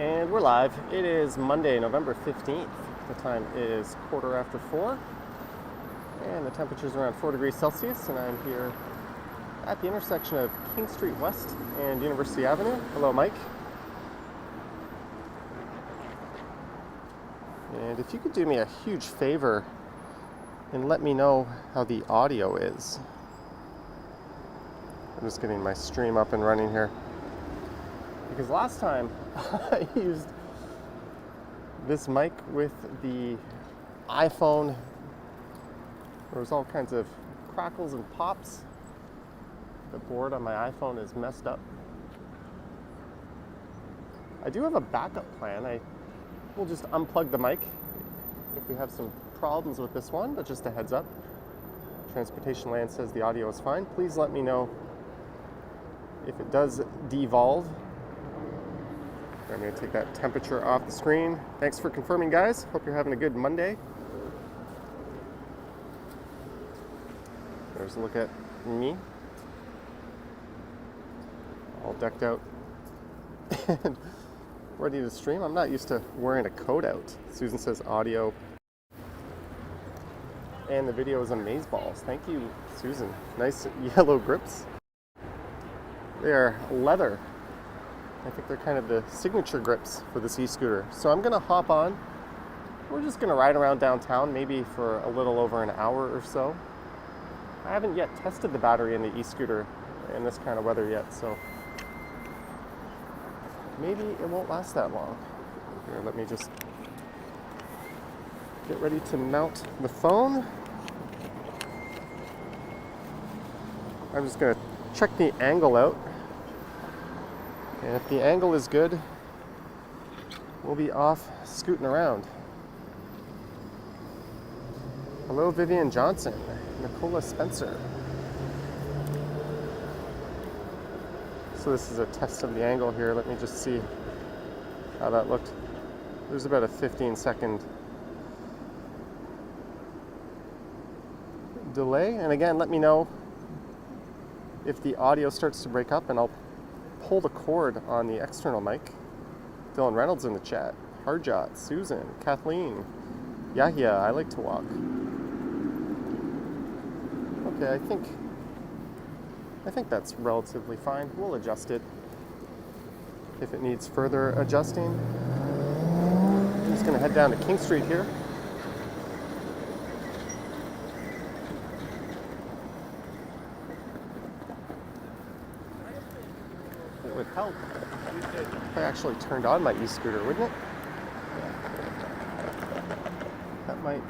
And we're live. It is Monday, November 15th. The time is 4:15, and the temperature is around 4 degrees Celsius, and I'm here at the intersection of King Street West and University Avenue. Hello, Mike. And if you could do me a huge favor and let me know how the audio is. I'm just getting my stream up and running here. Because last time I used this mic with the iPhone. There was all kinds of crackles and pops. The board on my iPhone is messed up. I do have a backup plan. I will just unplug the mic if we have some problems with this one, but just a heads up. Transportation Land says the audio is fine. Please let me know if it does devolve. I'm going to take that temperature off the screen. Thanks for confirming, guys. Hope you're having a good Monday. There's a look at me. All decked out and ready to stream. I'm not used to wearing a coat out. Susan says audio and the video is amazeballs. Thank you, Susan. Nice yellow grips. They are leather. I think they're kind of the signature grips for this e-scooter. So I'm gonna hop on. We're just gonna ride around downtown, maybe for a little over an hour or so. I haven't yet tested the battery in the e-scooter in this kind of weather yet, so maybe it won't last that long. Here, let me just get ready to mount the phone. I'm just gonna check the angle out. And if the angle is good, we'll be off scooting around. Hello, Vivian Johnson, Nicola Spencer. So this is a test of the angle here. Let me just see how that looked. There's about a 15-second delay. And again, let me know if the audio starts to break up, and I'll pull the cord on the external mic. Dylan Reynolds in the chat. Harjot, Susan, Kathleen, Yahya, I like to walk. Okay, I think that's relatively fine. We'll adjust it if it needs further adjusting. I'm just gonna head down to King Street here. It would help if I actually turned on my e-scooter, wouldn't it? That might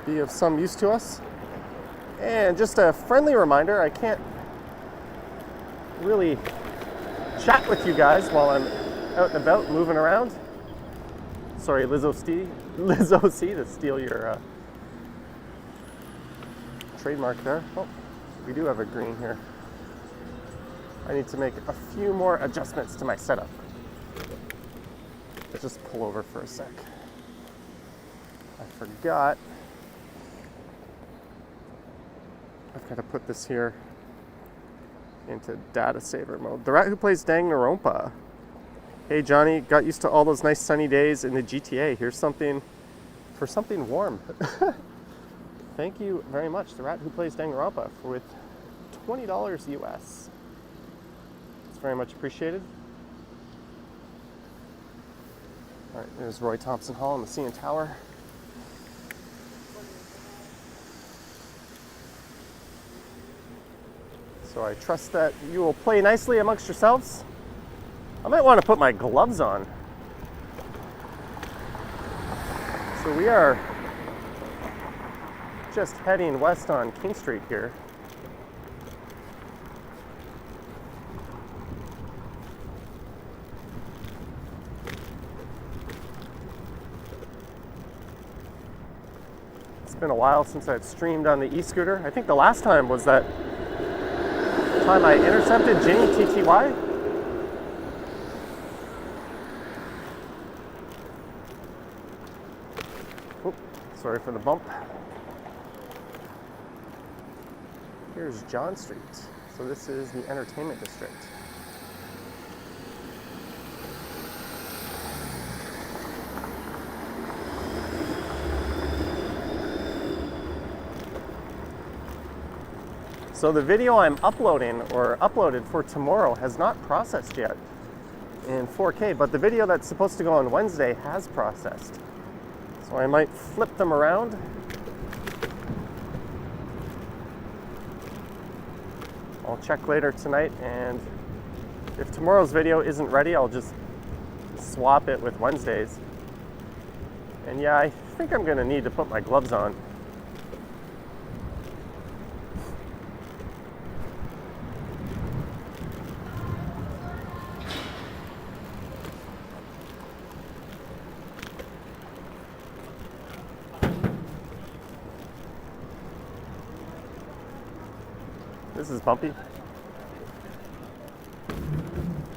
be of some use to us. And just a friendly reminder, I can't really chat with you guys while I'm out and about moving around. Sorry, Lizzo C to steal your trademark there. Oh, we do have a green here. I need to make a few more adjustments to my setup. Let's just pull over for a sec. I forgot. I've got to put this here into data saver mode. The rat who plays Danganronpa. Hey Johnny, got used to all those nice sunny days in the GTA. Here's something for something warm. Thank you very much, the rat who plays Danganronpa, with $20 US. It's very much appreciated. All right, there's Roy Thompson Hall and the CN Tower. So I trust that you will play nicely amongst yourselves. I might want to put my gloves on. So we are just heading west on King Street here. It's been a while since I've streamed on the e-scooter. I think the last time was that time I intercepted Jenny TTY. Oop, sorry for the bump. Here's John Street. So this is the entertainment district. So the video I'm uploading or uploaded for tomorrow has not processed yet in 4K, but the video that's supposed to go on Wednesday has processed. So I might flip them around. I'll check later tonight, and if tomorrow's video isn't ready, I'll just swap it with Wednesday's. And yeah, I think I'm gonna need to put my gloves on. This is bumpy.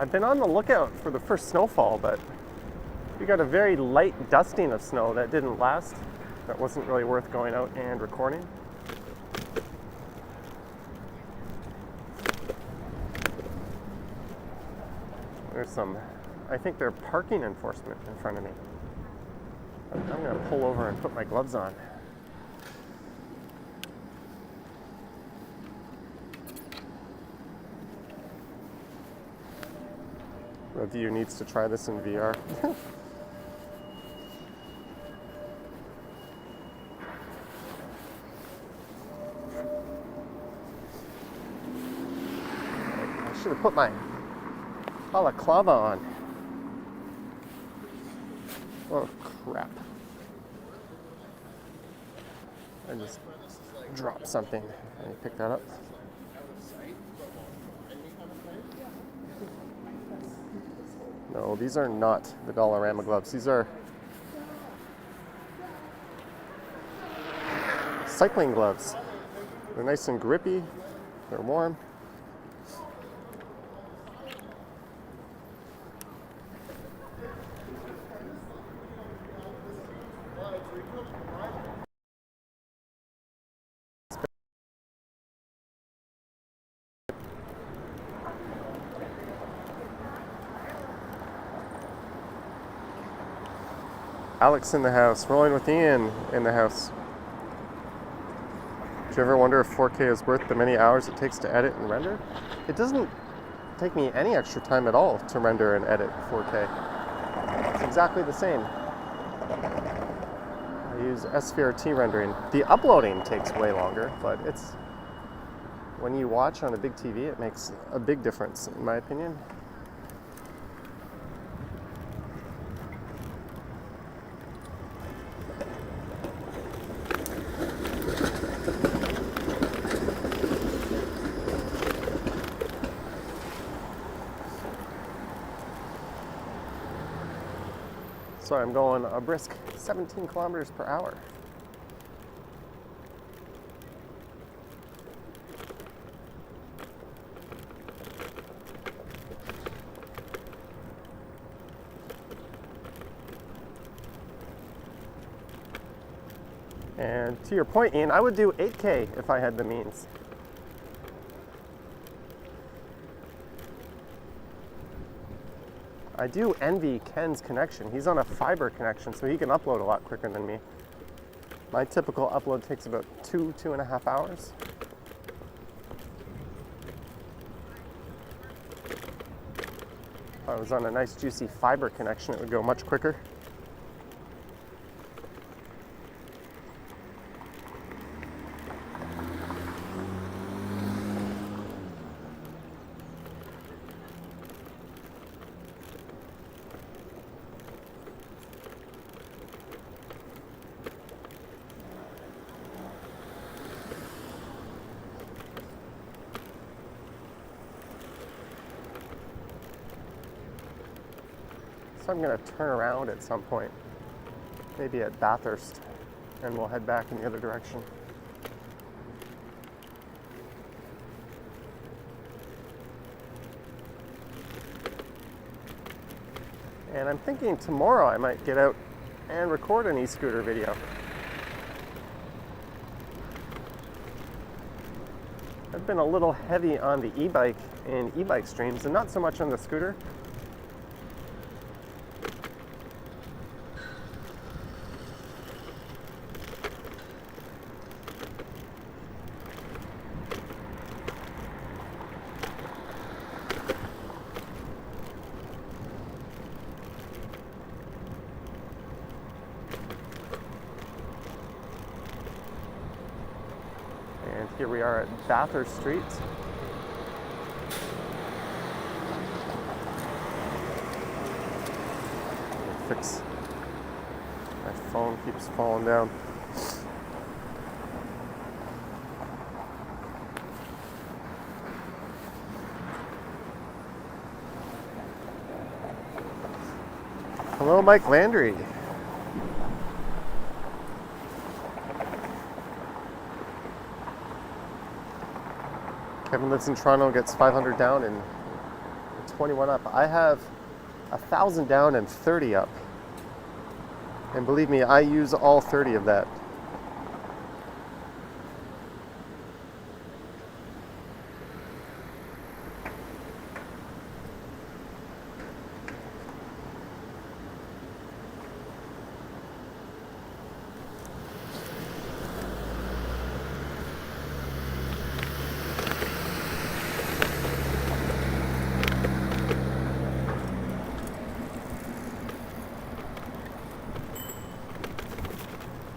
I've been on the lookout for the first snowfall, but we got a very light dusting of snow that didn't last. That wasn't really worth going out and recording. There's some, I think they're parking enforcement in front of me. I'm gonna pull over and put my gloves on. Review needs to try this in VR. I should have put my balaclava on. Oh crap. I just dropped something. Let me pick that up. No, these are not the Dollarama gloves. These are cycling gloves. They're nice and grippy. They're warm. Alex in the house, rolling with Ian in the house. Do you ever wonder if 4K is worth the many hours it takes to edit and render? It doesn't take me any extra time at all to render and edit 4K. It's exactly the same. I use SVRT rendering. The uploading takes way longer, but it's when you watch on a big TV, it makes a big difference, in my opinion. So I'm going a brisk 17 kilometers per hour. And to your point, Ian, I would do 8K if I had the means. I do envy Ken's connection. He's on a fiber connection, so he can upload a lot quicker than me. My typical upload takes about 2.5 hours. If I was on a nice juicy fiber connection, it would go much quicker. So I'm going to turn around at some point, maybe at Bathurst, and we'll head back in the other direction. And I'm thinking tomorrow I might get out and record an e-scooter video. I've been a little heavy on the e-bike and e-bike streams and not so much on the scooter. Here we are at Bathurst Street. Fix. My phone keeps falling down. Hello, Mike Landry. Kevin lives in Toronto, gets 500 down and 21 up. I have 1,000 down and 30 up. And believe me, I use all 30 of that.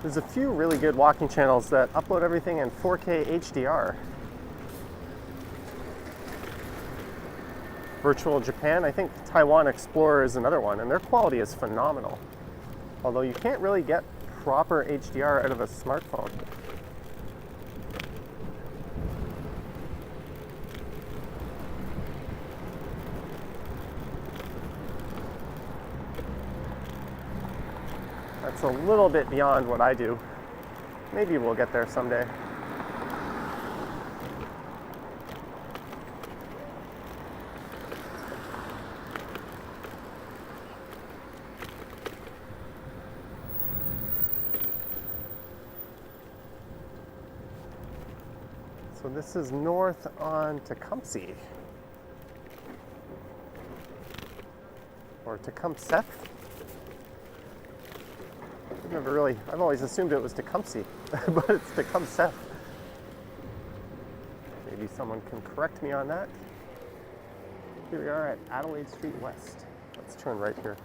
There's a few really good walking channels that upload everything in 4K HDR. Virtual Japan, I think Taiwan Explorer is another one, and their quality is phenomenal. Although you can't really get proper HDR out of a smartphone. That's a little bit beyond what I do. Maybe we'll get there someday. So this is north on Tecumseh. Or Tecumseth. I've always assumed it was Tecumseh, but it's Tecumseth. Maybe someone can correct me on that. Here we are at Adelaide Street West. Let's turn right here.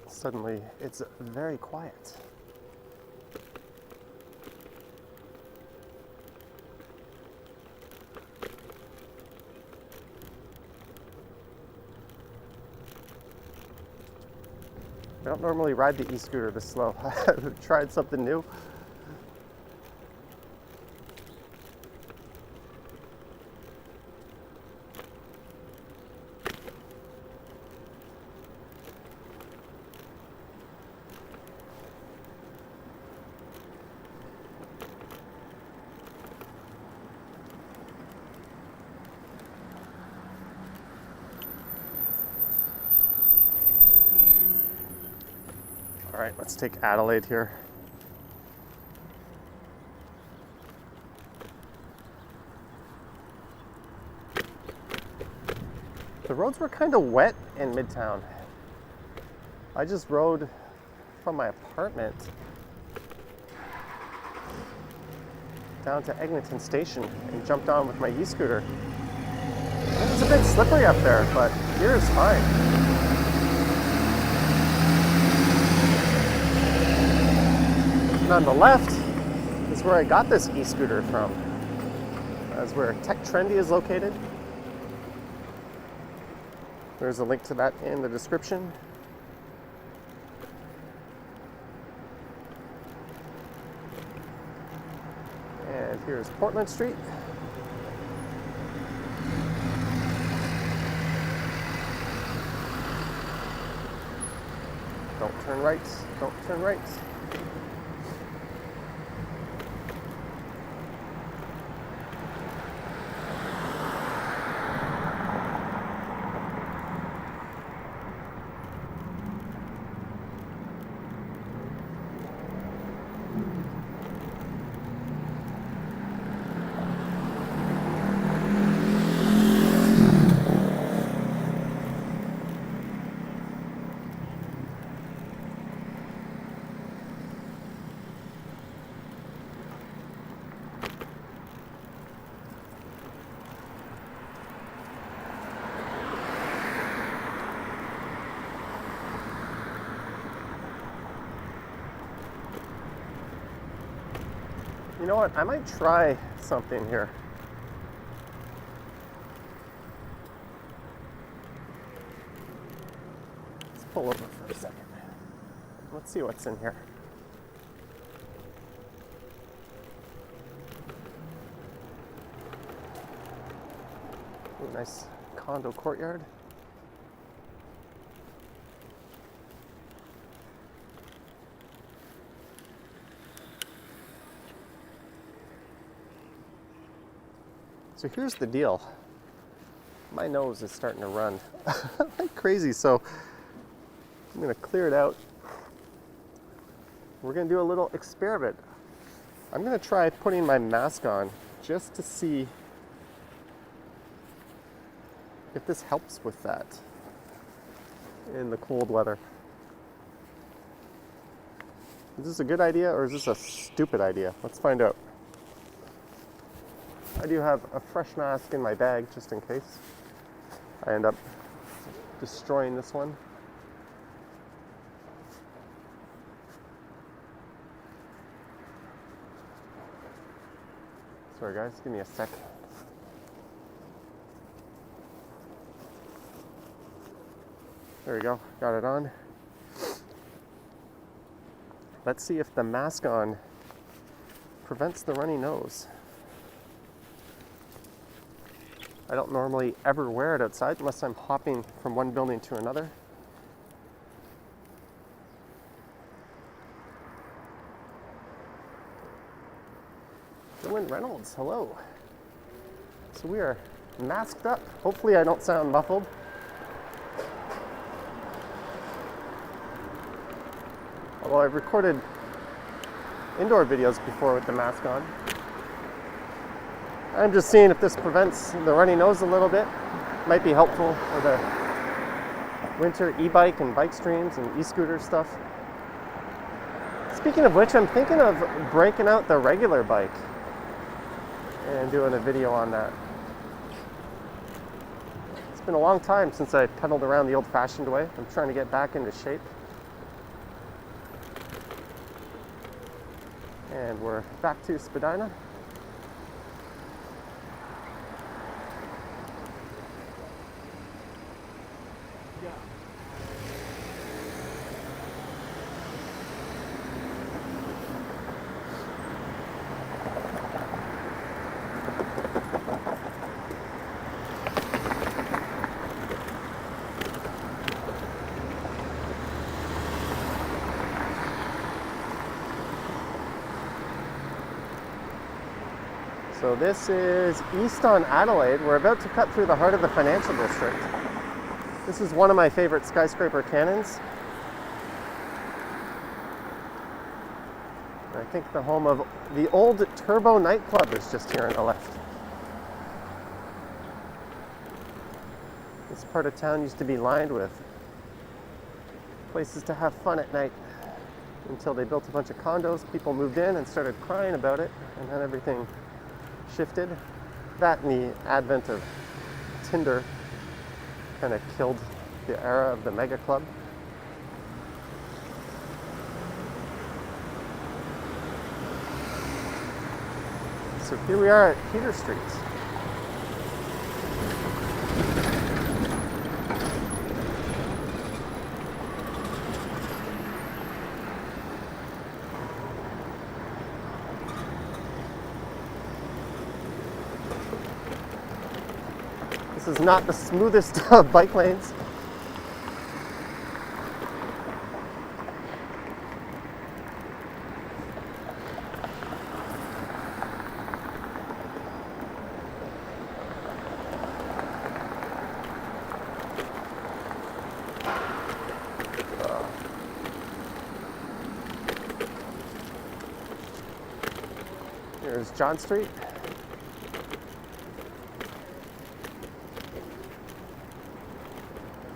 Suddenly, it's very quiet. I don't normally ride the e-scooter this slow. I've tried something new. All right, let's take Adelaide here. The roads were kind of wet in Midtown. I just rode from my apartment down to Eglinton Station and jumped on with my e-scooter. It was a bit slippery up there, but here is fine. On the left is where I got this e-scooter from. That's where Tech Trendy is located. There's a link to that in the description. And here's Portland Street. Don't turn right, don't turn right. You know what? I might try something here. Let's pull over for a second. Let's see what's in here. Ooh, nice condo courtyard. So here's the deal. My nose is starting to run like crazy, so I'm gonna clear it out. We're gonna do a little experiment. I'm gonna try putting my mask on just to see if this helps with that in the cold weather. Is this a good idea or is this a stupid idea? Let's find out. I do have a fresh mask in my bag just in case I end up destroying this one. Sorry guys, give me a sec. There we go, got it on. Let's see if the mask on prevents the runny nose. I don't normally ever wear it outside unless I'm hopping from one building to another. Dylan Reynolds, hello. So we are masked up. Hopefully I don't sound muffled. Although I've recorded indoor videos before with the mask on. I'm just seeing if this prevents the runny nose a little bit. Might be helpful for the winter e-bike and bike streams and e-scooter stuff. Speaking of which, I'm thinking of breaking out the regular bike and doing a video on that. It's been a long time since I pedaled around the old-fashioned way. I'm trying to get back into shape. And we're back to Spadina. So this is east on Adelaide. We're about to cut through the heart of the financial district. This is one of my favorite skyscraper cannons. I think the home of the old Turbo nightclub is just here on the left. This part of town used to be lined with places to have fun at night until they built a bunch of condos. People moved in and started crying about it, and then everything shifted. That and the advent of Tinder kind of killed the era of the mega club. So here we are at Peter Street. This is not the smoothest of bike lanes. Here's John Street.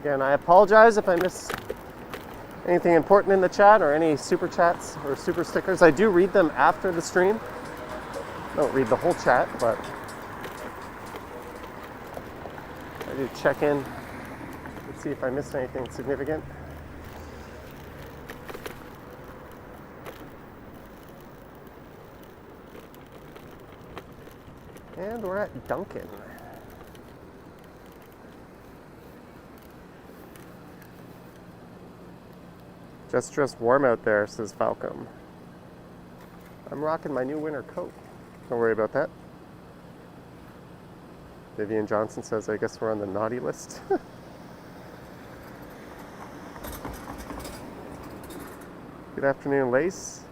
Again, I apologize if I miss anything important in the chat or any super chats or super stickers. I do read them after the stream. I don't read the whole chat, but I do check in and see if I missed anything significant. And we're at Duncan. Just warm out there, says Falcom. I'm rocking my new winter coat. Don't worry about that. Vivian Johnson says, I guess we're on the naughty list. Good afternoon, Lace.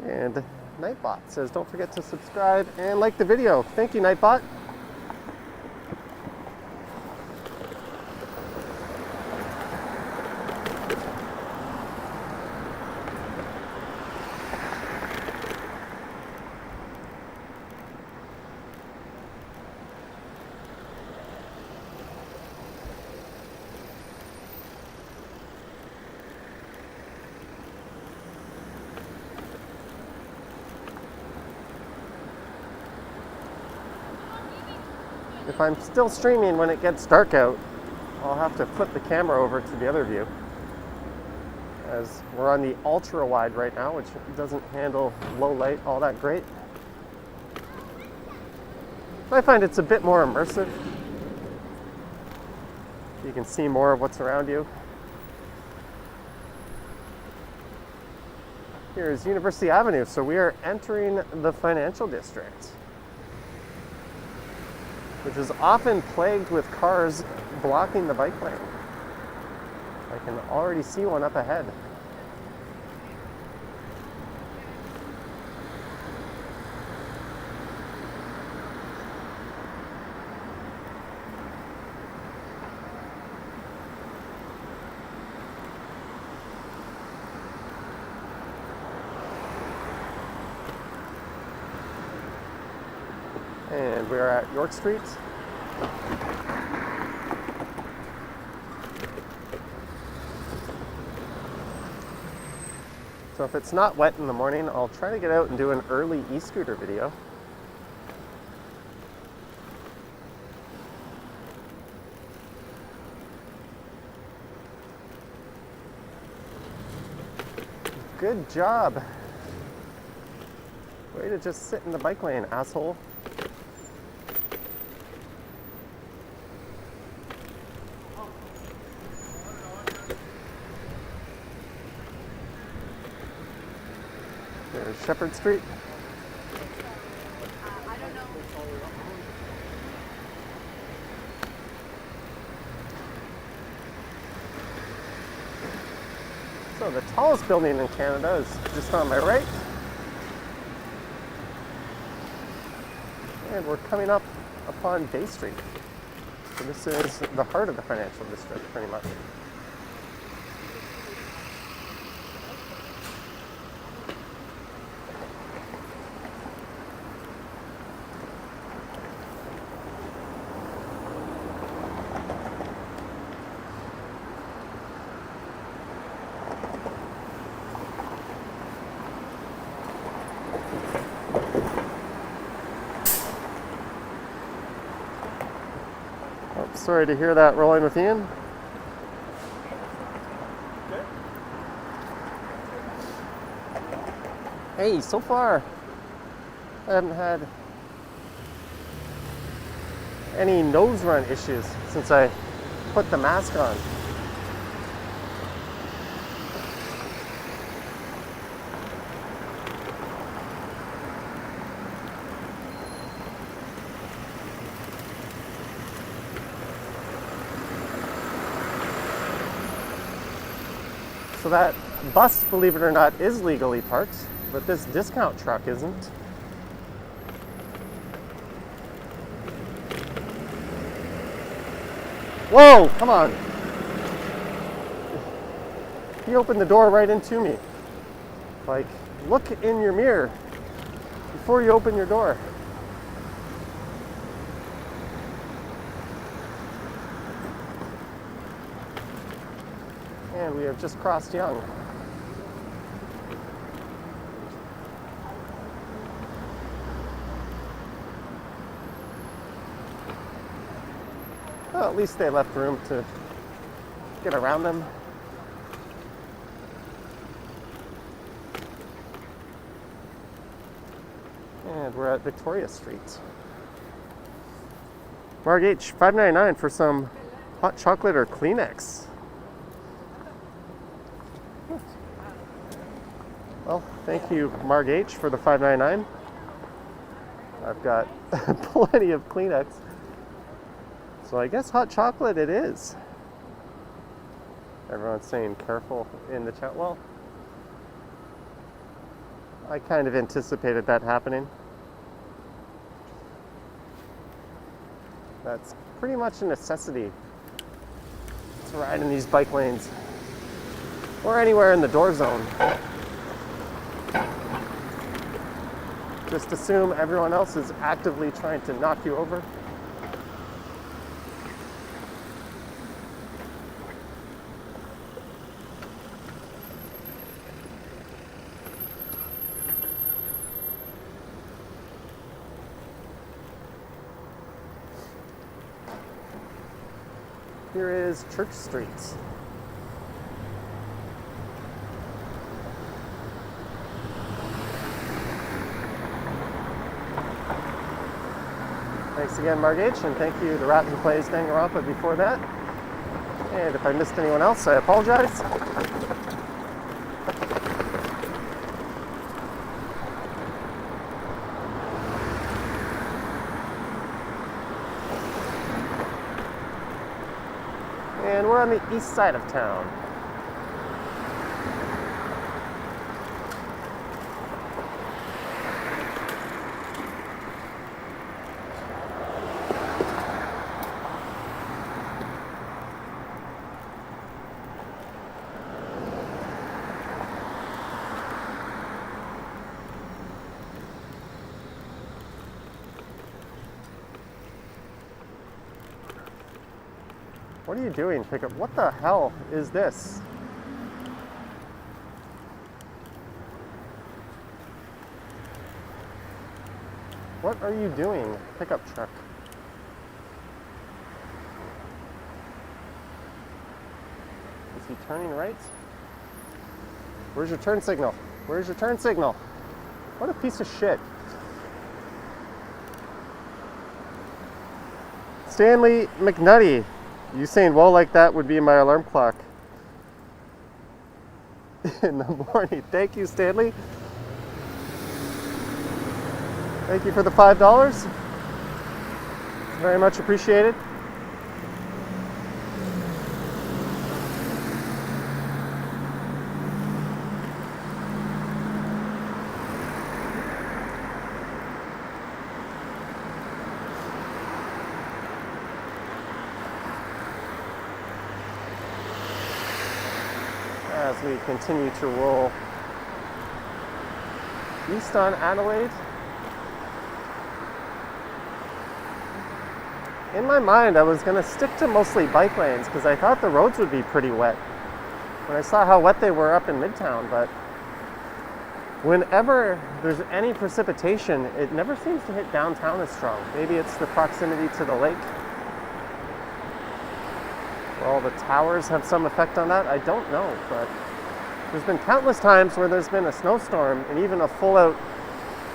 And Nightbot says, don't forget to subscribe and like the video. Thank you, Nightbot. If I'm still streaming when it gets dark out, I'll have to flip the camera over to the other view, as we're on the ultra wide right now, which doesn't handle low light all that great. I find it's a bit more immersive. You can see more of what's around you. Here's University Avenue, so we are entering the financial district, which is often plagued with cars blocking the bike lane. I can already see one up ahead. And we are at York Street. So if it's not wet in the morning, I'll try to get out and do an early e-scooter video. Good job. Way to just sit in the bike lane, asshole. There's Shepherd Street. I don't know. So the tallest building in Canada is just on my right. And we're coming up upon Bay Street. So this is the heart of the financial district, pretty much. Sorry to hear that, rolling with Ian. Hey, so far I haven't had any nose run issues since I put the mask on. So that bus, believe it or not, is legally parked, but this discount truck isn't. Whoa, come on. He opened the door right into me. Like, look in your mirror before you open your door. And we have just crossed Yonge. Well, at least they left room to get around them. And And we're at Victoria Street. Marg H, $5.99 for some hot chocolate or Kleenex. Well, thank you, Marg H, for the $5.99. I've got plenty of Kleenex. So I guess hot chocolate it is. Everyone's saying careful in the chat. Well, I kind of anticipated that happening. That's pretty much a necessity to ride in these bike lanes or anywhere in the door zone. Just assume everyone else is actively trying to knock you over. Here is Church Street. Thanks again, Marg H, and thank you, the rat who plays Danganronpa before that. And if I missed anyone else, I apologize. And we're on the east side of town. What are you doing, pickup? What the hell is this? What are you doing, pickup truck? Is he turning right? Where's your turn signal? Where's your turn signal? What a piece of shit. Stanley McNutty. You saying "well" like that would be my alarm clock in the morning. Thank you, Stanley. Thank you for the $5. Very much appreciated. As we continue to roll east on Adelaide. In my mind, I was going to stick to mostly bike lanes because I thought the roads would be pretty wet when I saw how wet they were up in Midtown, but whenever there's any precipitation, it never seems to hit downtown as strong. Maybe it's the proximity to the lake. Well, the towers have some effect on that. I don't know, but there's been countless times where there's been a snowstorm and even a full-out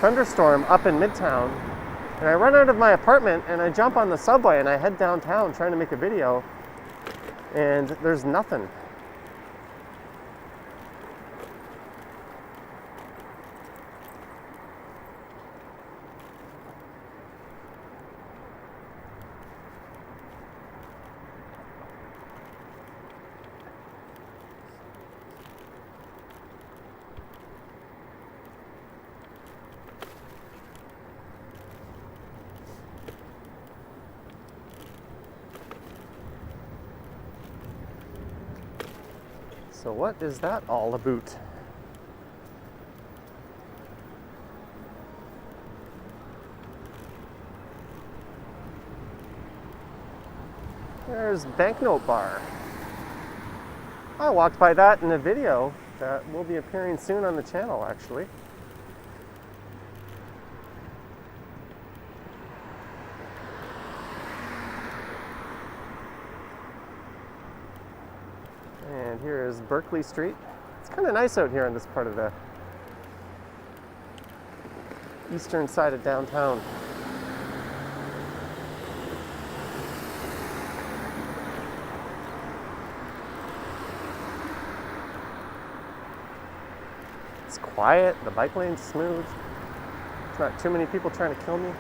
thunderstorm up in Midtown, and I run out of my apartment and I jump on the subway and I head downtown trying to make a video, and there's nothing. So what is that all about? There's Banknote Bar. I walked by that in a video that will be appearing soon on the channel, actually. And here is Berkeley Street. It's kind of nice out here in this part of the eastern side of downtown. It's quiet, the bike lane's smooth. There's not too many people trying to kill me.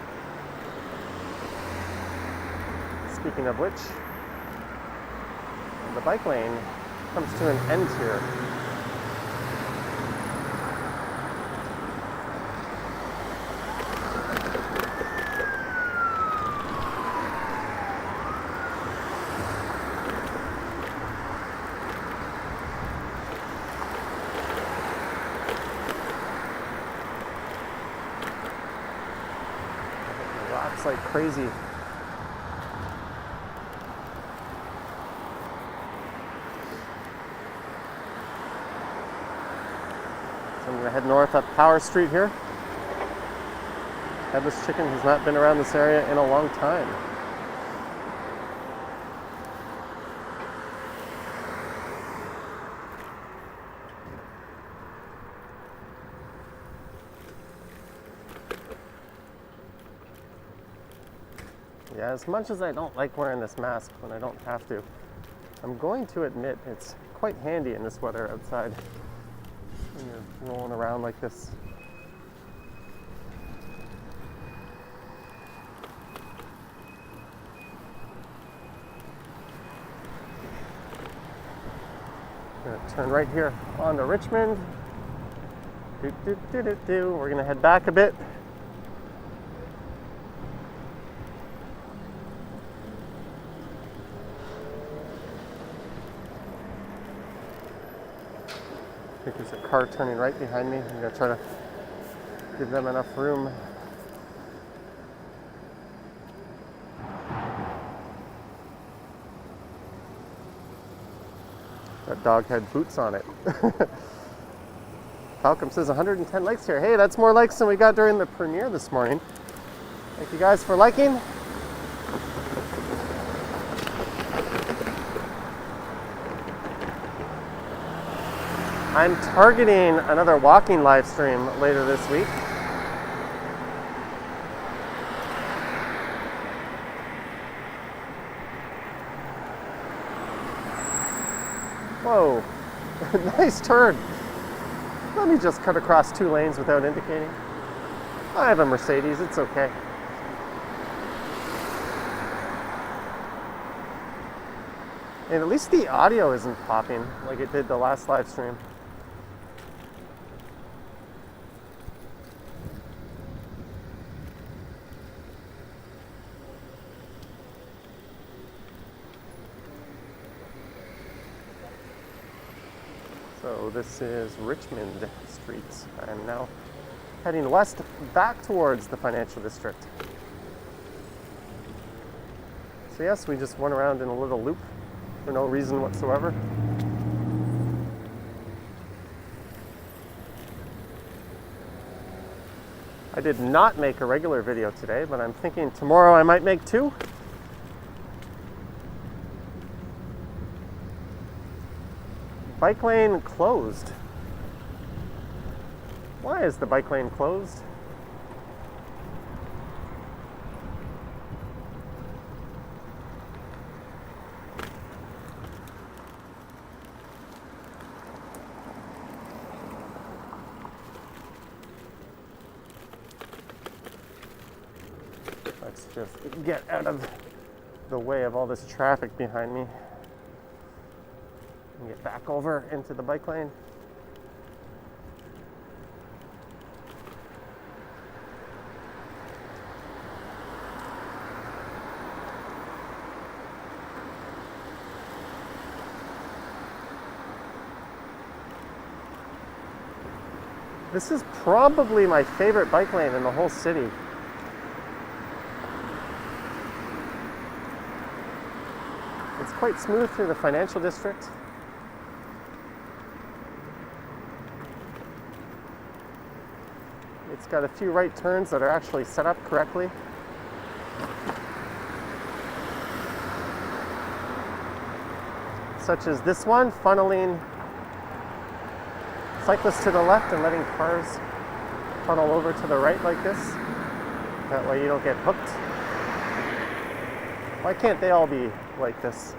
Speaking of which, the bike lane comes to an end here. Rocks like crazy. So I'm going to head north up Power Street here. Headless Chicken has not been around this area in a long time. Yeah, as much as I don't like wearing this mask when I don't have to, I'm going to admit it's quite handy in this weather outside when you're rolling around like this. I'm gonna turn right here onto Richmond. We're gonna head back a bit. I think there's a car turning right behind me. I'm going to try to give them enough room. That dog had boots on it. Falcom says 110 likes here. Hey, that's more likes than we got during the premiere this morning. Thank you guys for liking. I'm targeting another walking live stream later this week. Whoa, nice turn. Let me just cut across 2 lanes without indicating. I have a Mercedes, it's okay. And at least the audio isn't popping like it did the last live stream. So this is Richmond Street. I am now heading west back towards the financial district. So yes, we just went around in a little loop for no reason whatsoever. I did not make a regular video today, but I'm thinking tomorrow I might make 2. Bike lane closed. Why is the bike lane closed? Let's just get out of the way of all this traffic behind me and get back over into the bike lane. This is probably my favorite bike lane in the whole city. It's quite smooth through the financial district. It's got a few right turns that are actually set up correctly. Such as this one, funneling cyclists to the left and letting cars funnel over to the right like this. That way you don't get hooked. Why can't they all be like this?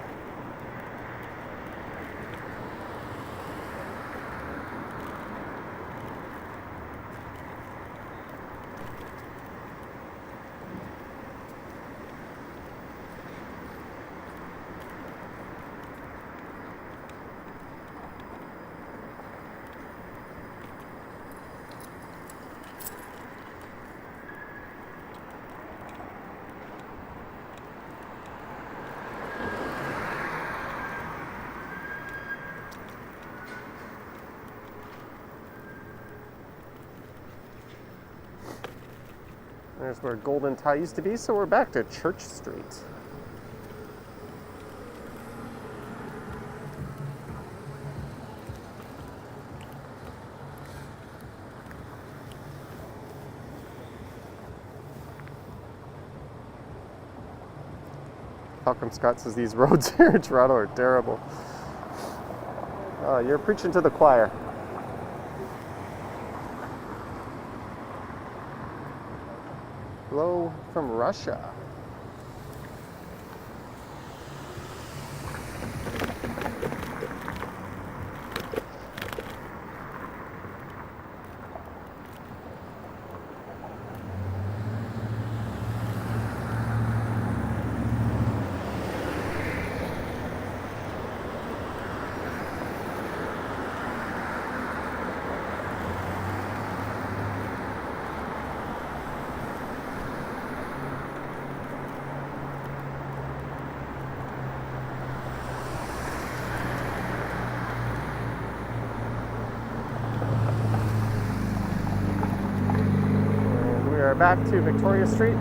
There's where Golden Tie used to be, so we're back to Church Street. Falcon Scott says these roads here in Toronto are terrible. You're preaching to the choir. Hello from Russia. Back to Victoria Street.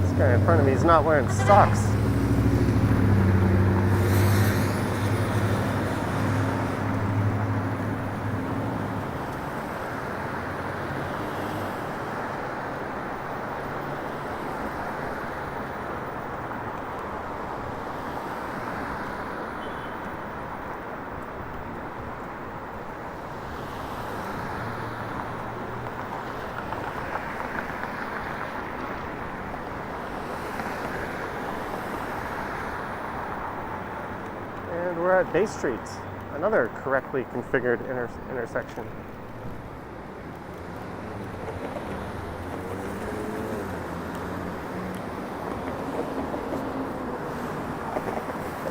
This guy in front of me is not wearing socks. We're at Bay Street, another correctly configured intersection.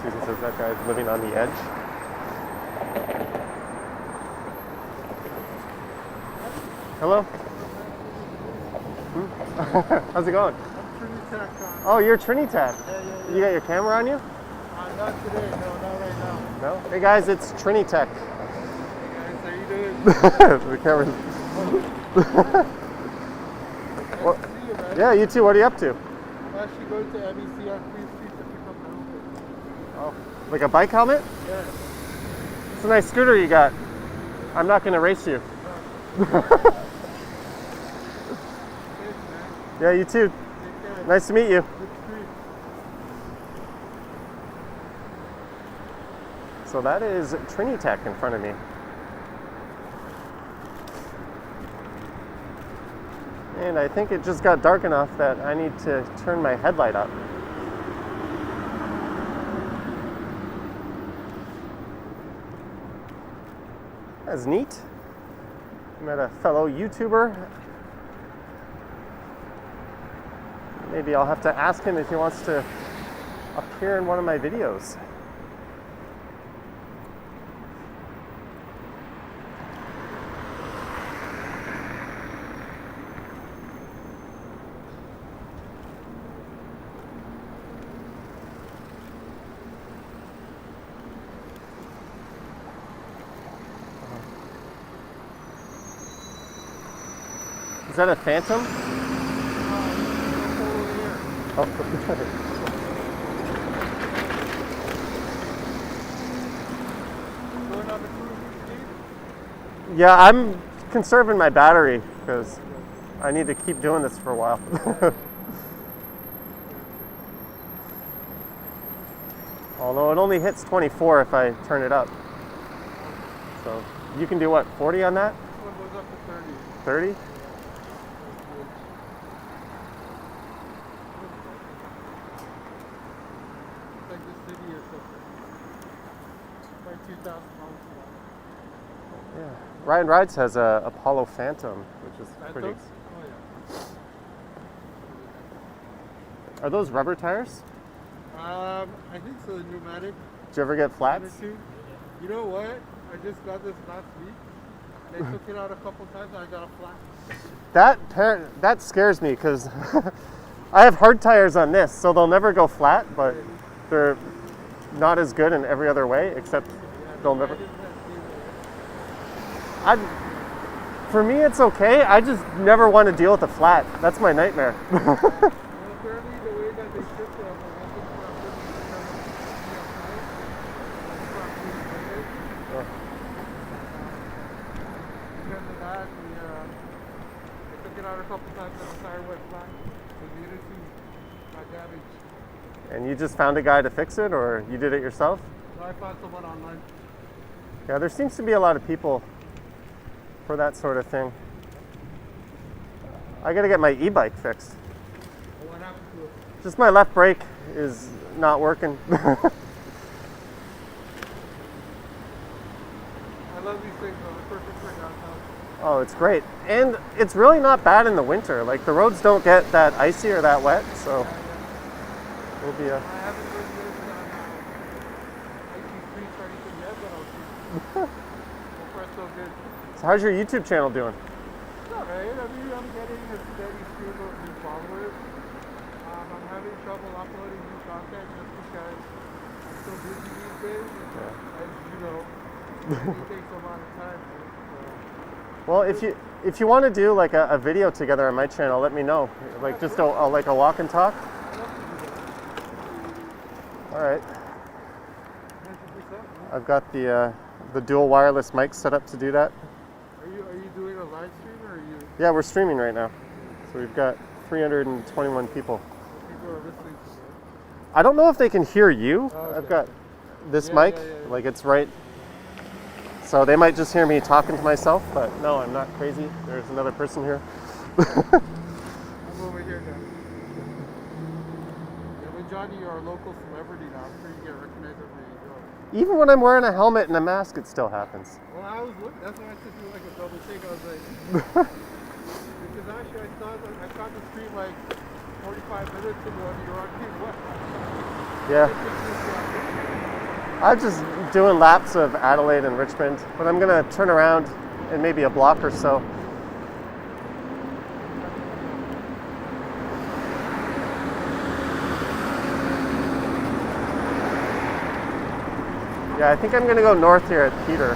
Susan says that guy's living on the edge. Hello? How's it going? I'm Trinitech. Oh, you're Trinitech. Yeah. You got your camera on you? Not today, no, not right now. No? Hey guys, it's Trinitech. Hey guys, how you doing? The camera's... Well, See you, man. yeah, you too. What are you up to? I'm actually going to MEC on Queen Street to pick up my helmet. Oh, like a bike helmet? Yeah. It's a nice scooter you got. I'm not going to race you. Thanks, man. Yeah, you too. Take care. Nice to meet you. Good street. So that is Trinitech in front of me. And I think it just got dark enough that I need to turn my headlight up. That's neat. Met a fellow YouTuber. Maybe I'll have to ask him if he wants to appear in one of my videos. Is that a Phantom? Oh, Yeah, I'm conserving my battery because I need to keep doing this for a while. Although it only hits 24 if I turn it up. So you can do what, 40 on that? This one goes up to 30? 30. It's like the city or something. Like 2,000 miles an hour. Yeah. Ryan Rides has a Apollo Phantom, which is pretty. Phantom? Oh yeah. Are those rubber tires? I think so. Pneumatic. Did you ever get One or flats? two. You know what? I just got this last week. They took it out a couple times and I got a flat. That scares me because I have hard tires on this, so they'll never go flat, but they're not as good in every other way, except they'll never. For me, it's okay. I just never want to deal with a flat. That's my nightmare. Well, apparently the way that they ship them, I think because of that, they took it out a couple times and the tire went flat. So the other two got damaged. And you just found a guy to fix it, or you did it yourself? So I found someone online. Yeah, there seems to be a lot of people for that sort of thing. I gotta get my e-bike fixed. Well, what happened to it? Just my left brake is not working. I love these things though. They're perfect for downtown. Oh, it's great. And it's really not bad in the winter. Like the roads don't get that icy or that wet, so it'll be a... I haven't been good on icy streets or anything yet, but I'll see. So far, so good. So how's your YouTube channel doing? It's alright. I mean, I'm getting a steady stream of new followers. I'm having trouble uploading new content just because I'm so busy these days. And, as you know, it takes a lot of time. Right? Well, if you want to do like a video together on my channel, let me know. Like just like a walk and talk. All right. I've got the dual wireless mic set up to do that. Are you doing a live stream or are you? Yeah, we're streaming right now. So we've got 321 people. People are listening to you. I don't know if they can hear you. Oh, okay. I've got this Yeah, mic, yeah, yeah. like it's right. So they might just hear me talking to myself, but no, I'm not crazy. There's another person here. I'm over here now. Yeah, but Johnny, you're a local celebrity now. I'm sure you get recognized everywhere you go. Even when I'm wearing a helmet and a mask, it still happens. Well, I was looking. That's why I took you like a double take. I was like, because actually I saw the stream like 45 minutes ago, and you're on King West. Yeah. I'm just doing laps of Adelaide and Richmond, but I'm gonna turn around in maybe a block or so. Yeah, I think I'm gonna go north here at Peter.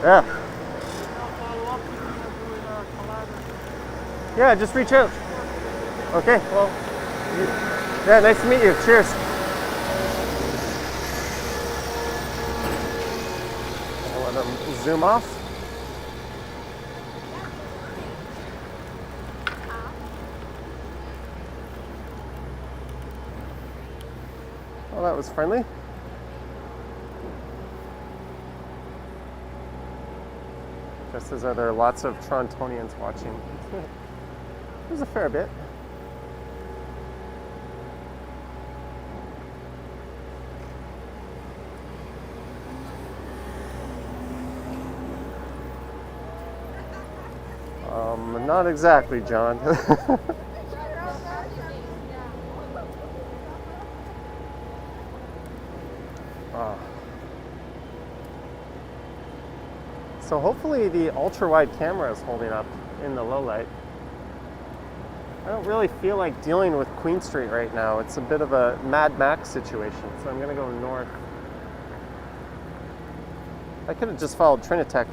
Yeah. Yeah, just reach out. Okay, well, yeah, nice to meet you. Cheers. I'll let them zoom off. Well, that was friendly. Just as there are lots of Torontonians watching. There's a fair bit. Not exactly, John. Ah. So hopefully the ultra-wide camera is holding up. in the low light. I don't really feel like dealing with Queen Street right now. It's a bit of a Mad Max situation, so I'm gonna go north. I could have just followed Trinitech.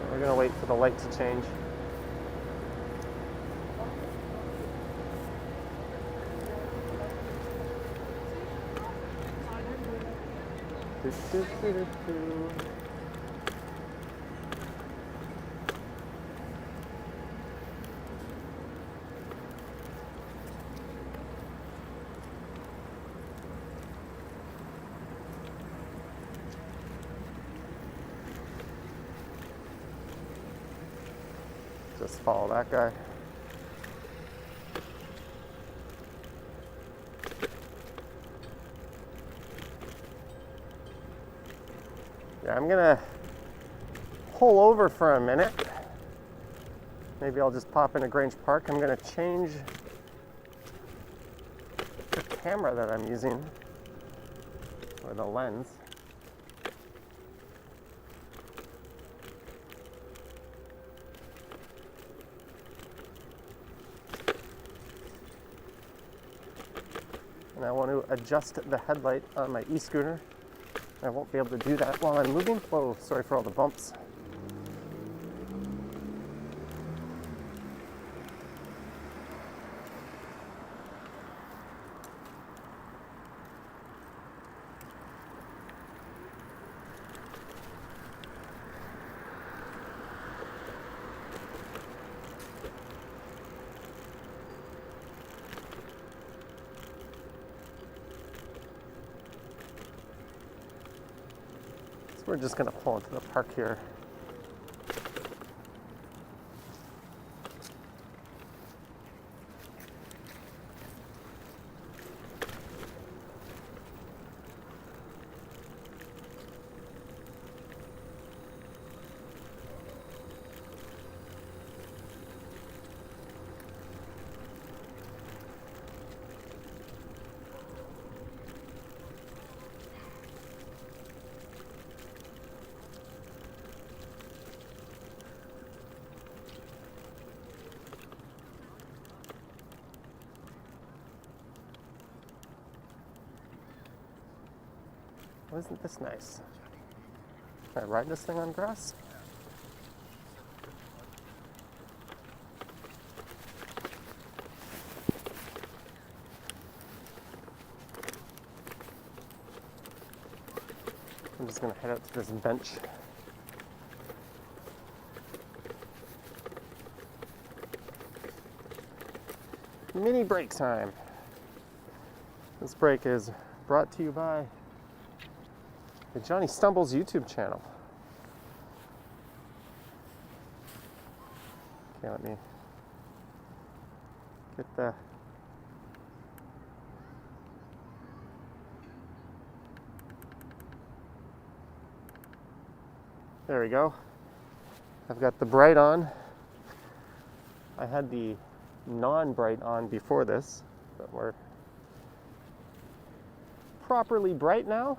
We're gonna wait for the light to change. Just follow that guy. Yeah, I'm gonna pull over for a minute. Maybe I'll just pop into Grange Park. I'm gonna change the camera that I'm using, or the lens. And I want to adjust the headlight on my e-scooter. I won't be able to do that while I'm moving. Whoa, sorry for all the bumps. We're just gonna pull into the park here. Well, isn't this nice? Can I ride this thing on grass? I'm just gonna head out to this bench. Mini break time. This break is brought to you by the Johnny Stumbles YouTube channel. Okay, let me get the there we go. I've got the bright on. I had the non-bright on before this, but we're properly bright now.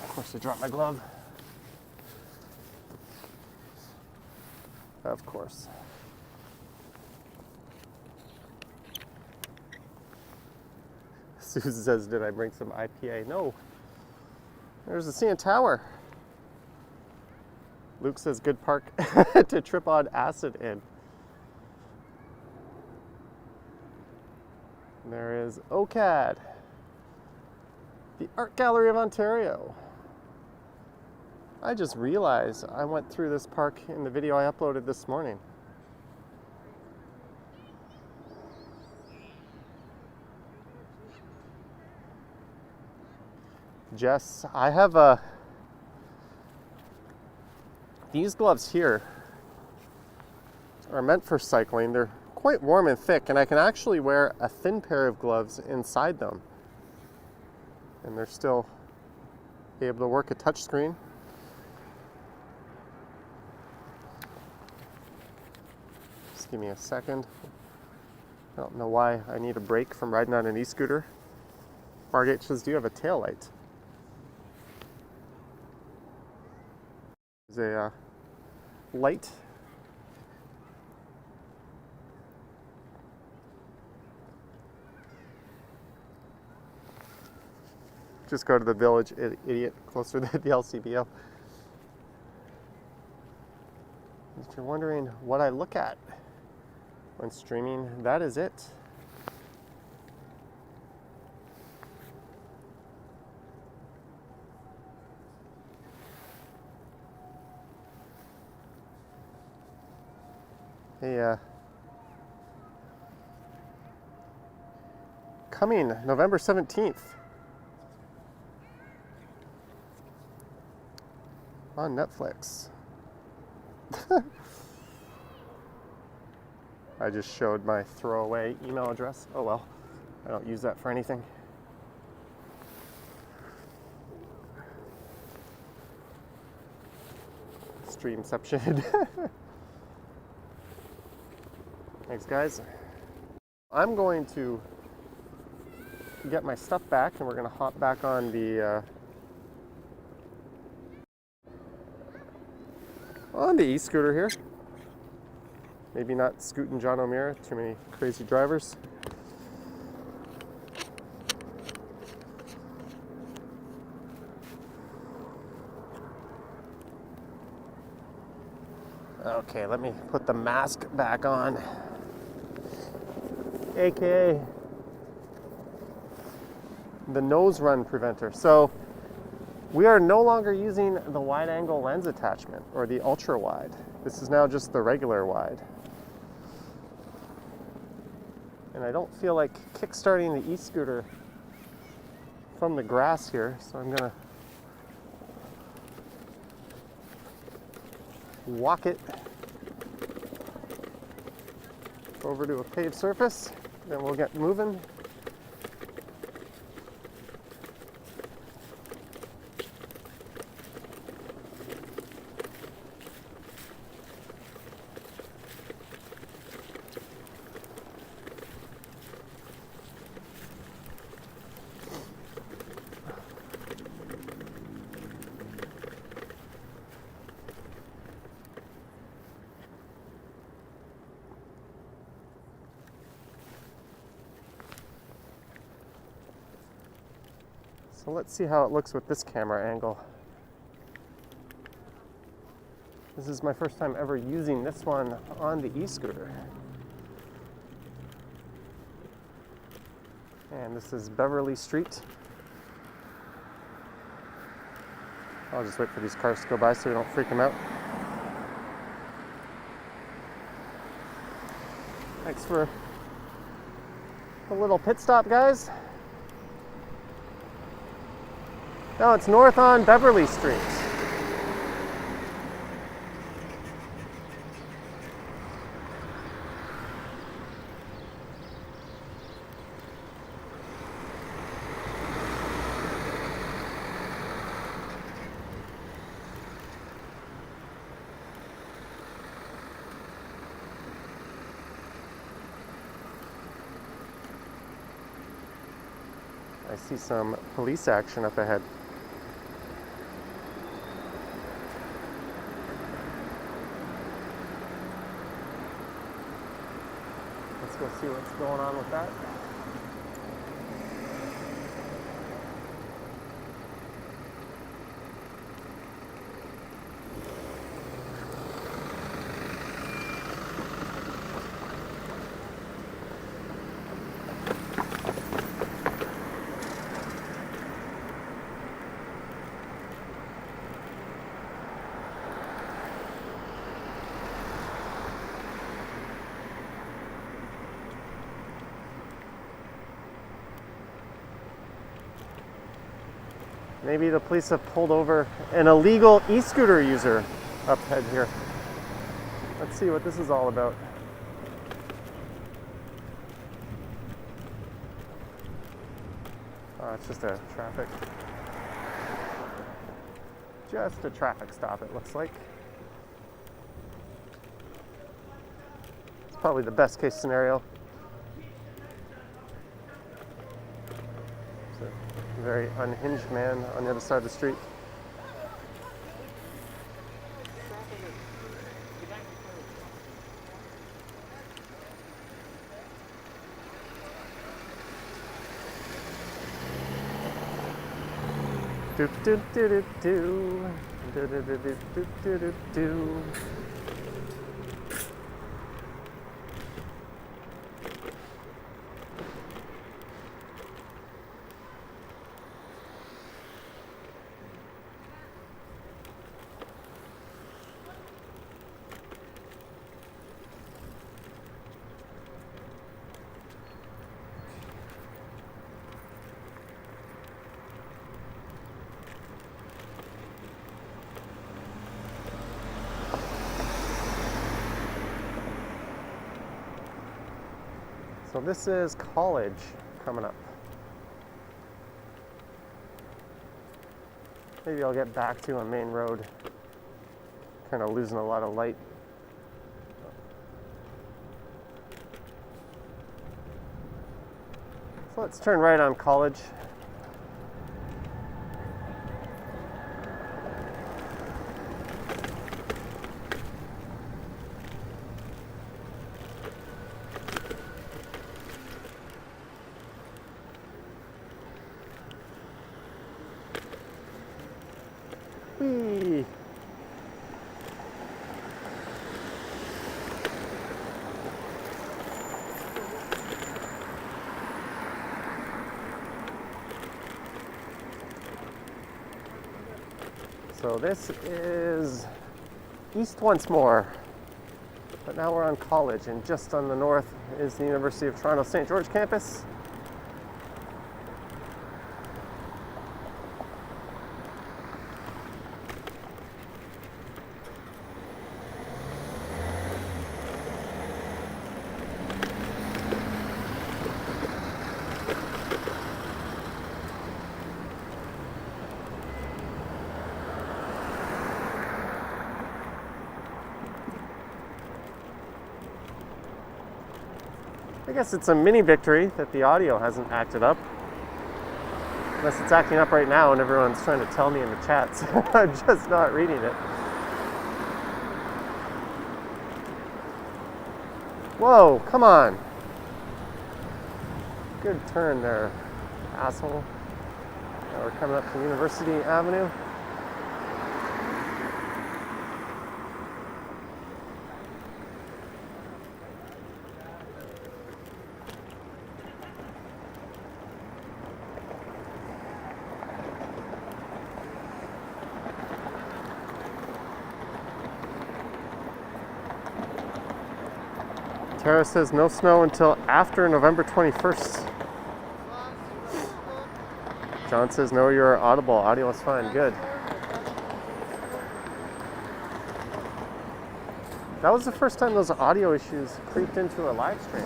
Of course, I dropped my glove. Of course. Susan says, did I bring some IPA? No. There's the CN Tower. Luke says, good park to trip on acid in. And there is OCAD, the Art Gallery of Ontario. I just realized I went through this park in the video I uploaded this morning. Jess, I have these gloves here are meant for cycling. They're quite warm and thick, and I can actually wear a thin pair of gloves inside them. And they're still able to work a touch screen. Just give me a second. I don't know why I need a break from riding on an e-scooter. Fargate says, do you have a tail light? There's a light. Just go to the village, idiot, closer to the LCBO. If you're wondering what I look at when streaming, that is it. Hey, coming November 17th on Netflix. I just showed my throwaway email address. Oh well, I don't use that for anything. Streamception. Thanks, guys. I'm going to get my stuff back, and we're going to hop back on the e-scooter here. Maybe not scooting John O'Meara, too many crazy drivers. Okay, let me put the mask back on. AKA the nose run preventer. So we are no longer using the wide angle lens attachment or the ultra wide. This is now just the regular wide. And I don't feel like kickstarting the e-scooter from the grass here, so I'm gonna walk it over to a paved surface, then we'll get moving. So let's see how it looks with this camera angle. This is my first time ever using this one on the e-scooter. And this is Beverly Street. I'll just wait for these cars to go by so we don't freak them out. Thanks for a little pit stop, guys. No, it's north on Beverly Street. I see some police action up ahead. Let's go see what's going on with that. Maybe the police have pulled over an illegal e-scooter user up ahead here. Let's see what this is all about. Oh, it's just a traffic stop, it looks like. It's probably the best case scenario. There's a very unhinged man on the other side of the street. Do do do do do do do do do do do do. So this is college coming up. Maybe I'll get back to a main road. Kind of losing a lot of light. So let's turn right on College. Whee! So this is east once more, but now we're on College, and just on the north is the University of Toronto St. George campus. I guess it's a mini victory that the audio hasn't acted up. Unless it's acting up right now and everyone's trying to tell me in the chats. I'm just not reading it. Whoa, come on. Good turn there, asshole. Now we're coming up to University Avenue. Tara says no snow until after November 21st. John says no, you're audible. Audio is fine. Good. That was the first time those audio issues creeped into a live stream.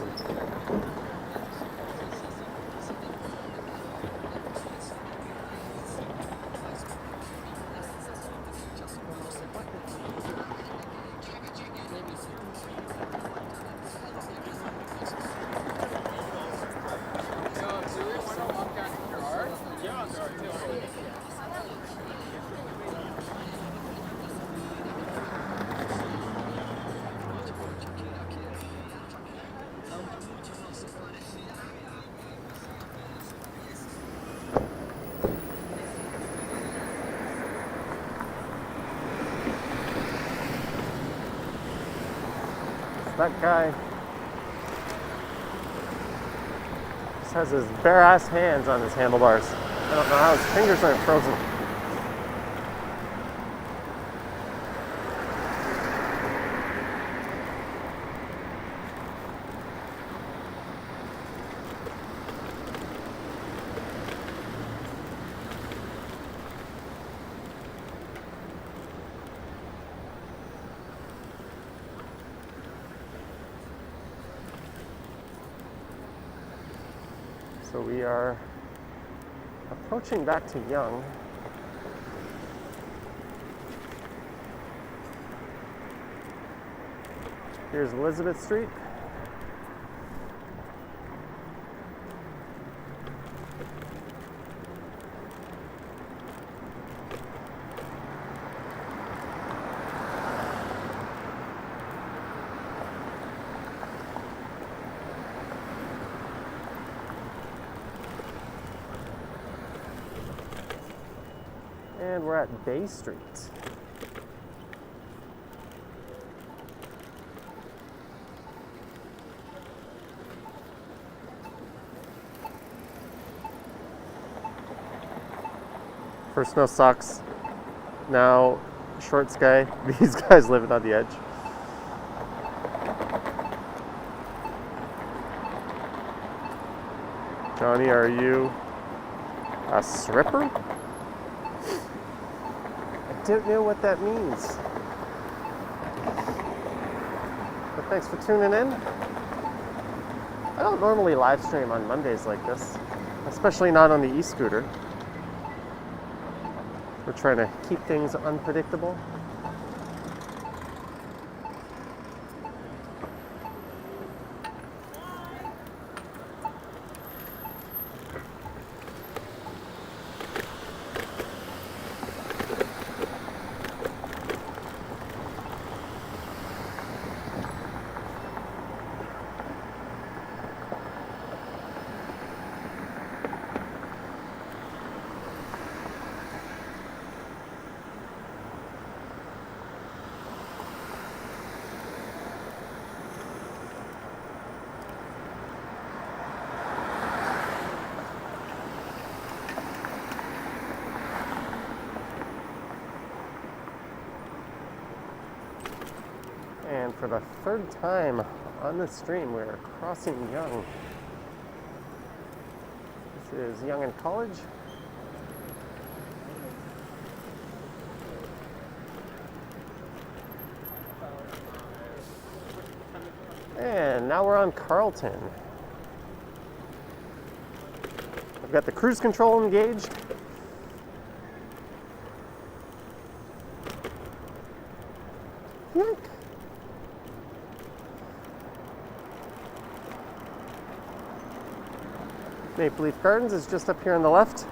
That guy just has his bare ass hands on his handlebars. I don't know how his fingers aren't frozen. So we are approaching back to Yonge. Here's Elizabeth Street. And we're at Bay Street. First no socks, now shorts guy. These guys living on the edge. Johnny, are you a stripper? I don't know what that means. But thanks for tuning in. I don't normally live stream on Mondays like this, especially not on the Escooter. We're trying to keep things unpredictable. And for the third time on this stream, we're crossing Young. This is Young in College. And now we're on Carlton. I've got the cruise control engaged. Yuck. Maple Leaf Gardens is just up here on the left.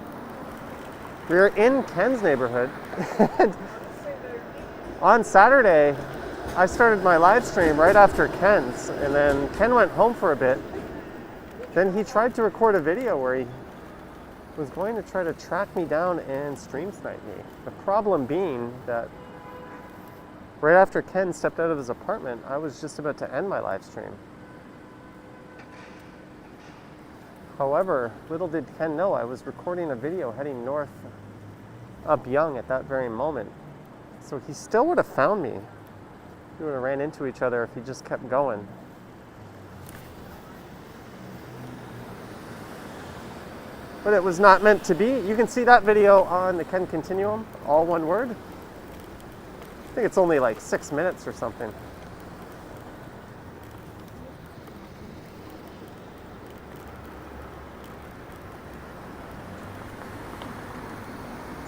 We're in Ken's neighborhood. On Saturday, I started my live stream right after Ken's, and then Ken went home for a bit. Then he tried to record a video where he was going to try to track me down and stream snipe me. The problem being that right after Ken stepped out of his apartment, I was just about to end my live stream. However, little did Ken know I was recording a video heading north up Young at that very moment. So he still would have found me. We would have ran into each other if he just kept going. But it was not meant to be. You can see that video on the Ken Continuum, all one word. I think it's only like 6 minutes or something.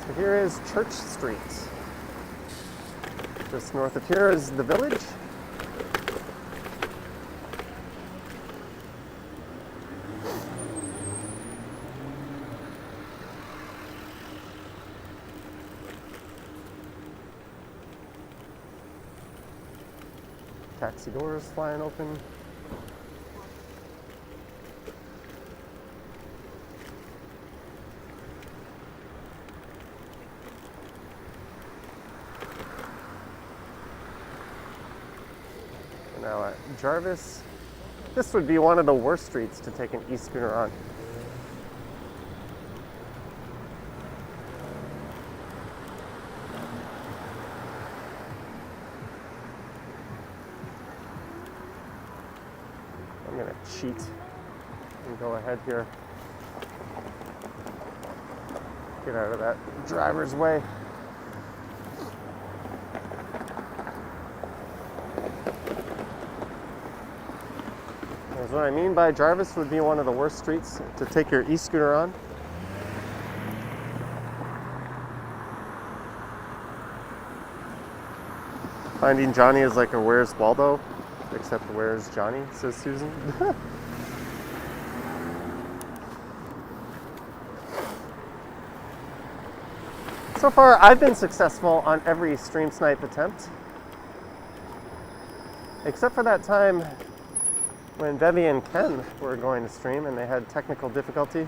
So here is Church Street. Just north of here is the village. Taxi doors flying open. Now at Jarvis, this would be one of the worst streets to take an e-scooter on. I'm gonna cheat and go ahead here. Get out of that driver's way. What I mean by Jarvis would be one of the worst streets to take your e-scooter on. Finding Johnny is like a Where's Waldo, except Where's Johnny, says Susan. So far, I've been successful on every stream snipe attempt, except for that time when Bevy and Ken were going to stream and they had technical difficulty.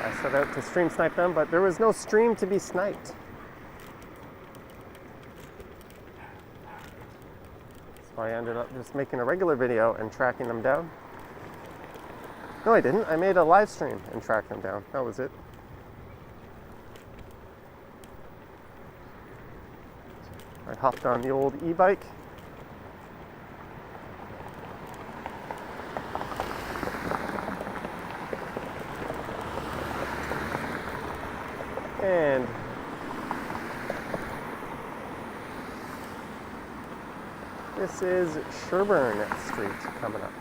I set out to stream snipe them, but there was no stream to be sniped. So I ended up just making a regular video and tracking them down. No, I didn't. I made a live stream and tracked them down. That was it. I hopped on the old e-bike. And this is Sherburne Street coming up.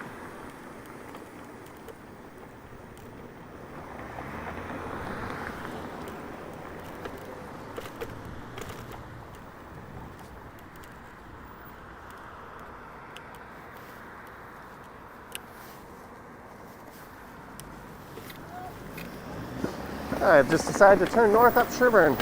I've just decided to turn north up Sherburne.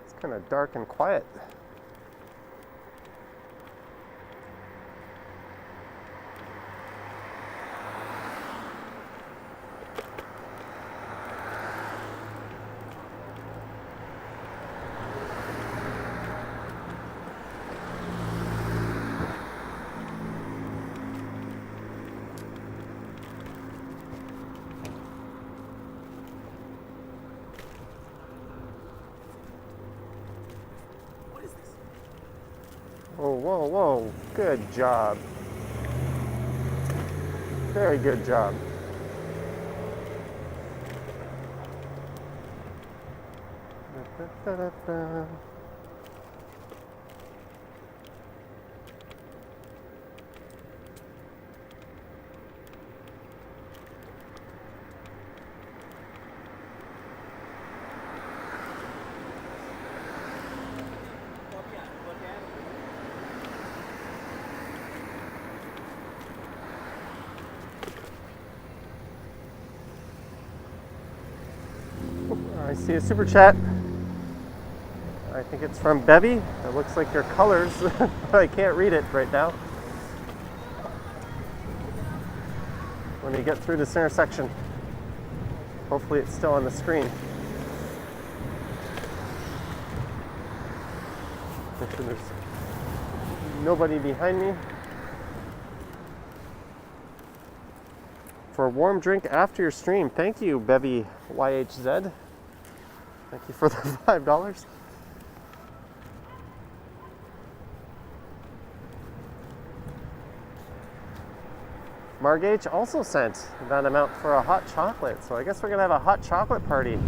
It's kind of dark and quiet. Whoa, whoa, whoa. Good job. Very good job. Da, da, da, da. I see a super chat. I think it's from Bevy. It looks like your colors, but I can't read it right now. When you get through this intersection, hopefully it's still on the screen. Make sure there's nobody behind me. For a warm drink after your stream. Thank you, Bevy YHZ. Thank you for the $5. Margate also sent that amount for a hot chocolate. So I guess we're gonna have a hot chocolate party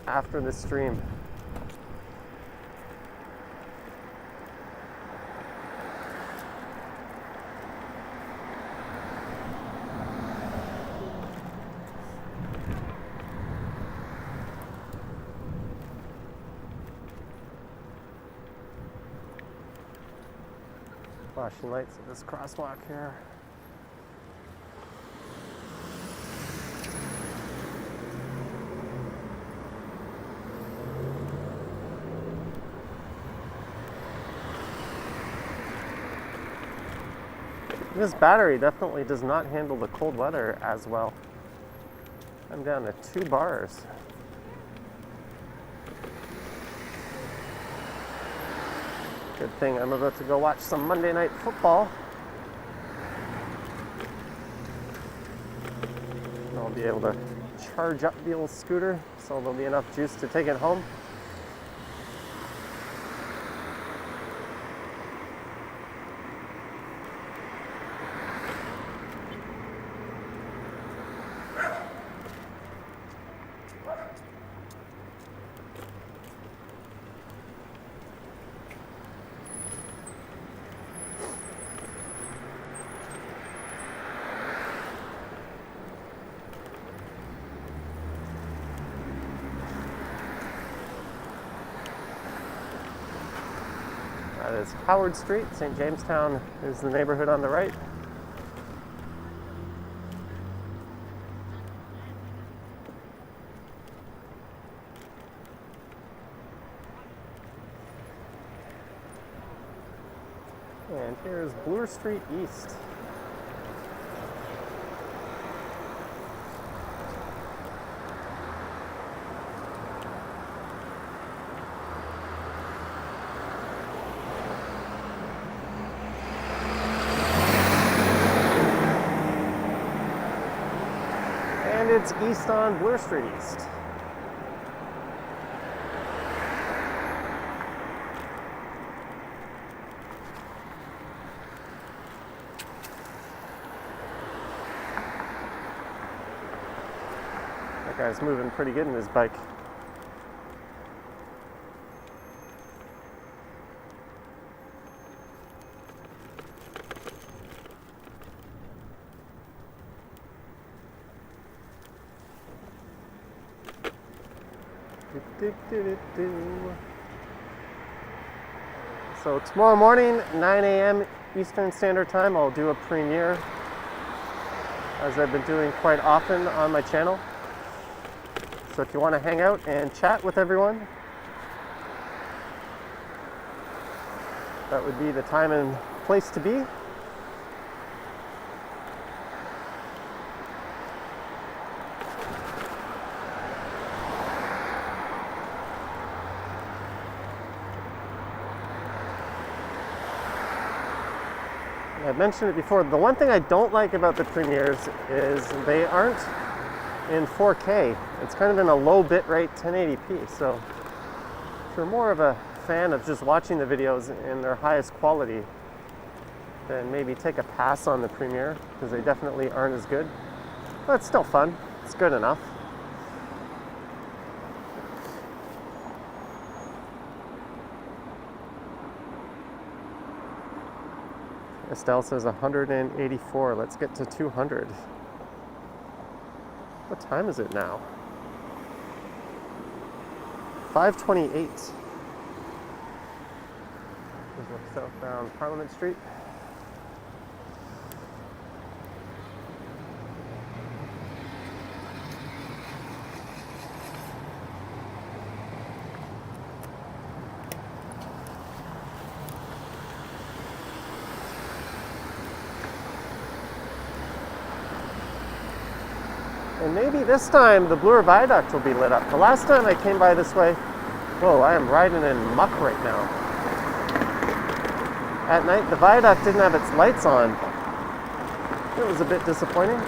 after the stream. Flashing lights at this crosswalk here. This battery definitely does not handle the cold weather as well. I'm down to 2 bars. Good thing I'm about to go watch some Monday Night Football. I'll be able to charge up the old scooter so there'll be enough juice to take it home. That is Howard Street. St. Jamestown is the neighborhood on the right. And here's Bloor Street East. And it's east on Bloor Street East. That guy's moving pretty good in his bike. So tomorrow morning, 9 a.m. Eastern Standard Time, I'll do a premiere, as I've been doing quite often on my channel. So if you want to hang out and chat with everyone, that would be the time and place to be. I've mentioned it before, the one thing I don't like about the premieres is they aren't in 4K. It's kind of in a low bit rate 1080p. So if you're more of a fan of just watching the videos in their highest quality, then maybe take a pass on the premiere, because they definitely aren't as good. But it's still fun. It's good enough. Estelle says 184. Let's get to 200. What time is it now? 5:28. This is southbound Parliament Street. And maybe this time the Bloor Viaduct will be lit up. The last time I came by this way, whoa, I am riding in muck right now. At night, the viaduct didn't have its lights on. It was a bit disappointing.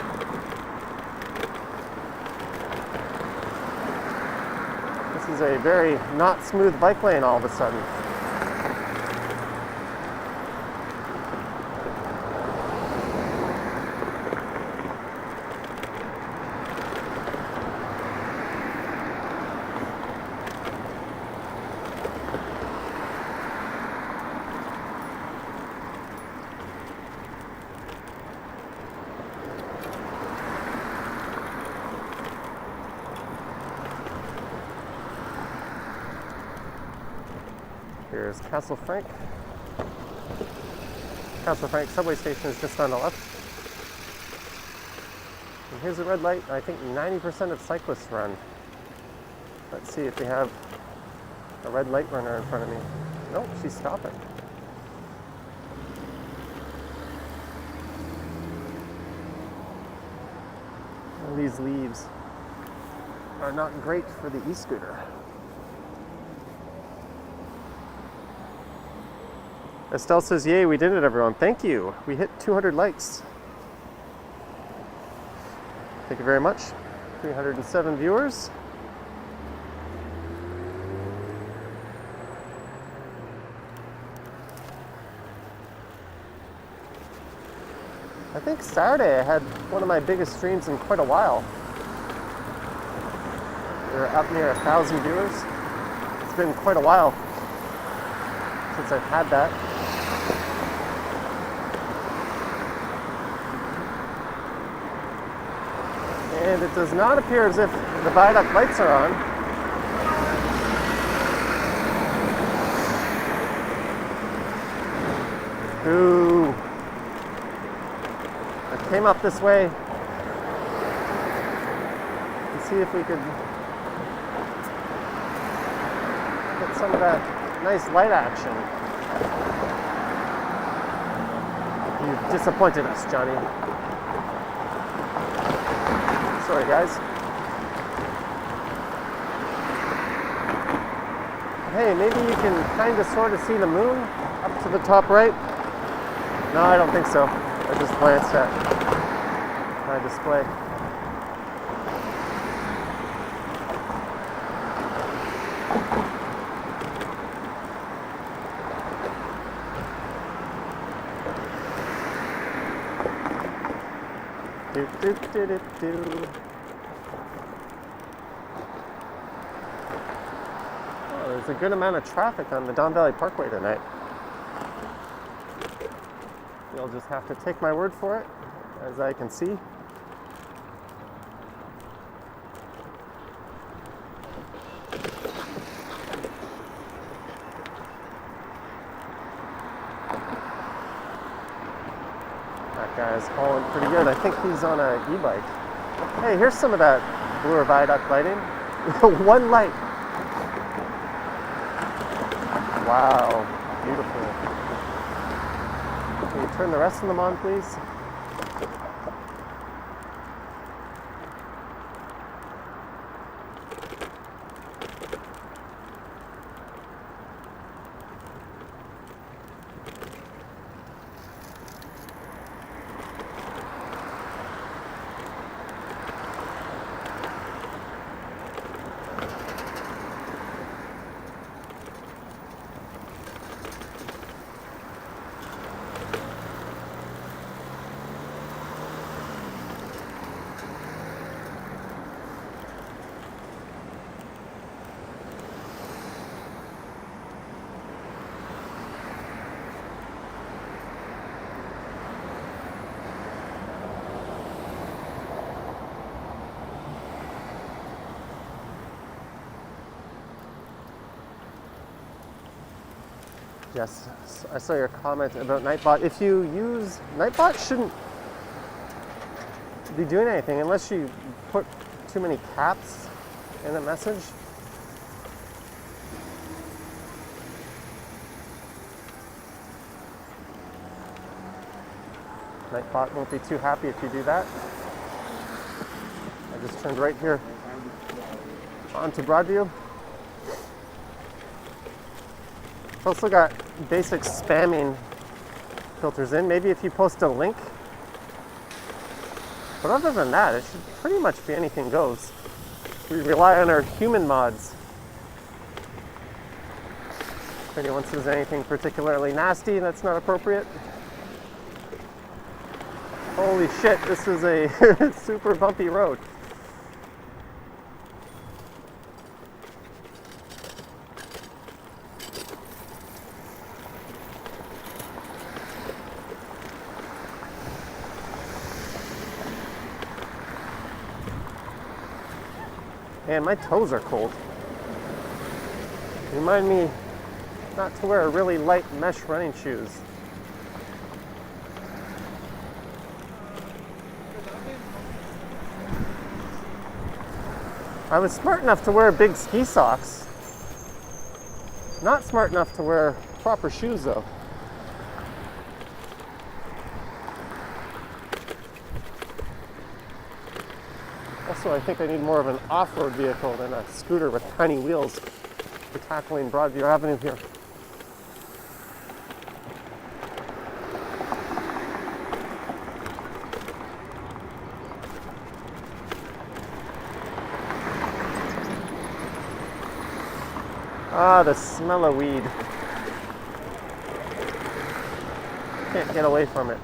This is a very not smooth bike lane all of a sudden. Here's Castle Frank. Castle Frank subway station is just on the left. And here's a red light. I think 90% of cyclists run. Let's see if we have a red light runner in front of me. Nope, she's stopping. Well, these leaves are not great for the e-scooter. Estelle says, yay, we did it, everyone. Thank you. We hit 200 likes. Thank you very much. 307 viewers. I think Saturday I had one of my biggest streams in quite a while. We were up near 1,000 viewers. It's been quite a while since I've had that. And it does not appear as if the viaduct lights are on. Ooh. I came up this way to see if we could get some of that nice light action. You've disappointed us, Johnny. Sorry, guys. Hey, maybe you can kind of sort of see the moon up to the top right. No, I don't think so. I just glanced at my display. Do, do, do, do, do. Oh, there's a good amount of traffic on the Don Valley Parkway tonight. You'll just have to take my word for it, as I can see. That guy's hauling pretty good. I think he's on a e-bike. Hey, here's some of that Bloor Viaduct lighting. One light. Wow, beautiful. Can you turn the rest of them on, please? Yes, I saw your comment about Nightbot. If you use Nightbot, shouldn't be doing anything unless you put too many caps in a message. Nightbot won't be too happy if you do that. I just turned right here onto Broadview. It's also got basic spamming filters in. Maybe if you post a link. But other than that, it should pretty much be anything goes. We rely on our human mods. If anyone says anything particularly nasty that's not appropriate. Holy shit, this is a super bumpy road. Man, my toes are cold. Remind me not to wear really light mesh running shoes. I was smart enough to wear big ski socks. Not smart enough to wear proper shoes though. Also, I think I need more of an off-road vehicle than a scooter with tiny wheels for tackling Broadview Avenue here. Ah, the smell of weed. Can't get away from it.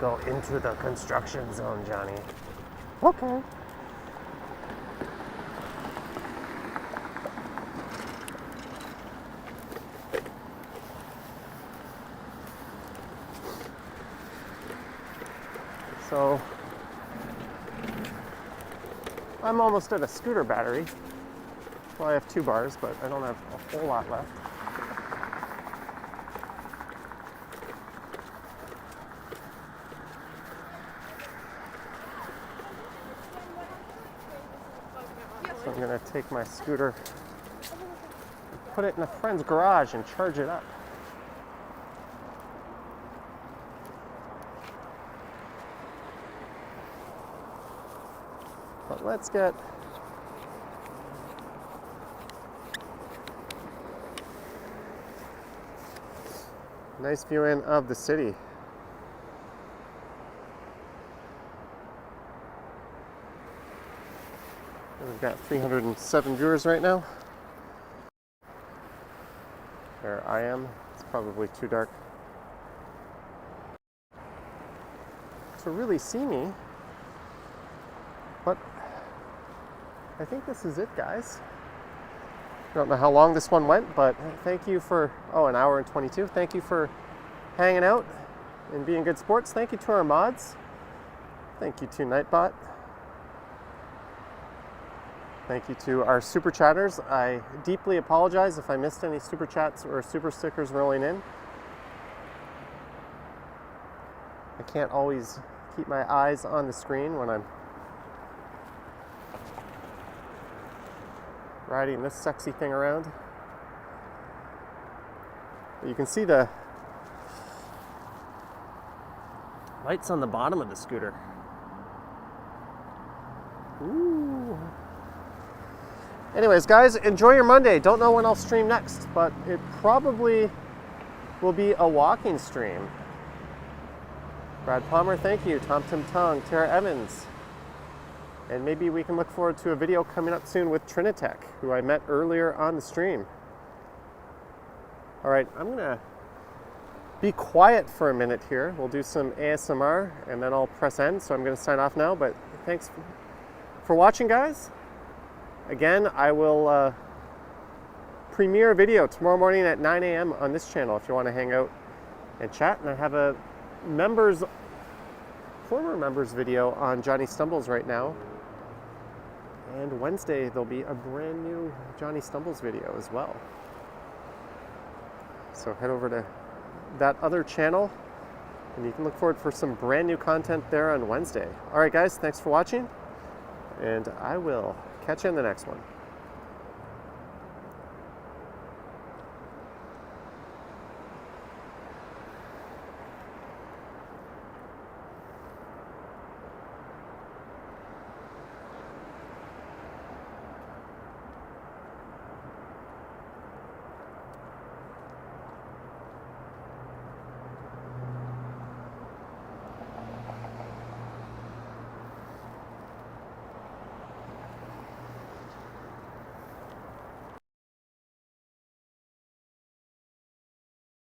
Go into the construction zone, Johnny. Okay. So I'm almost at a scooter battery. Well, I have 2 bars, but I don't have a whole lot left. So I'm gonna take my scooter, put it in a friend's garage and charge it up. But let's get a nice view in of the city. We've got 307 viewers right now. There I am. It's probably too dark to really see me, but I think this is it, guys. Don't know how long this one went, but thank you for, an hour and 22. Thank you for hanging out and being good sports. Thank you to our mods. Thank you to Nightbot. Thank you to our super chatters. I deeply apologize if I missed any super chats or super stickers rolling in. I can't always keep my eyes on the screen when I'm riding this sexy thing around. But you can see the lights on the bottom of the scooter. Ooh. Anyways, guys, enjoy your Monday. Don't know when I'll stream next, but it probably will be a walking stream. Brad Palmer, thank you. Tom Tim Tong, Tara Evans. And maybe we can look forward to a video coming up soon with Trinitech, who I met earlier on the stream. All right, I'm gonna be quiet for a minute here. We'll do some ASMR and then I'll press end. So I'm gonna sign off now, but thanks for watching, guys. Again, I will premiere a video tomorrow morning at 9 a.m. on this channel if you want to hang out and chat. And I have a former members video on Johnny Stumbles right now. And Wednesday, there'll be a brand new Johnny Stumbles video as well. So head over to that other channel and you can look forward for some brand new content there on Wednesday. All right, guys, thanks for watching. And I will catch you in the next one.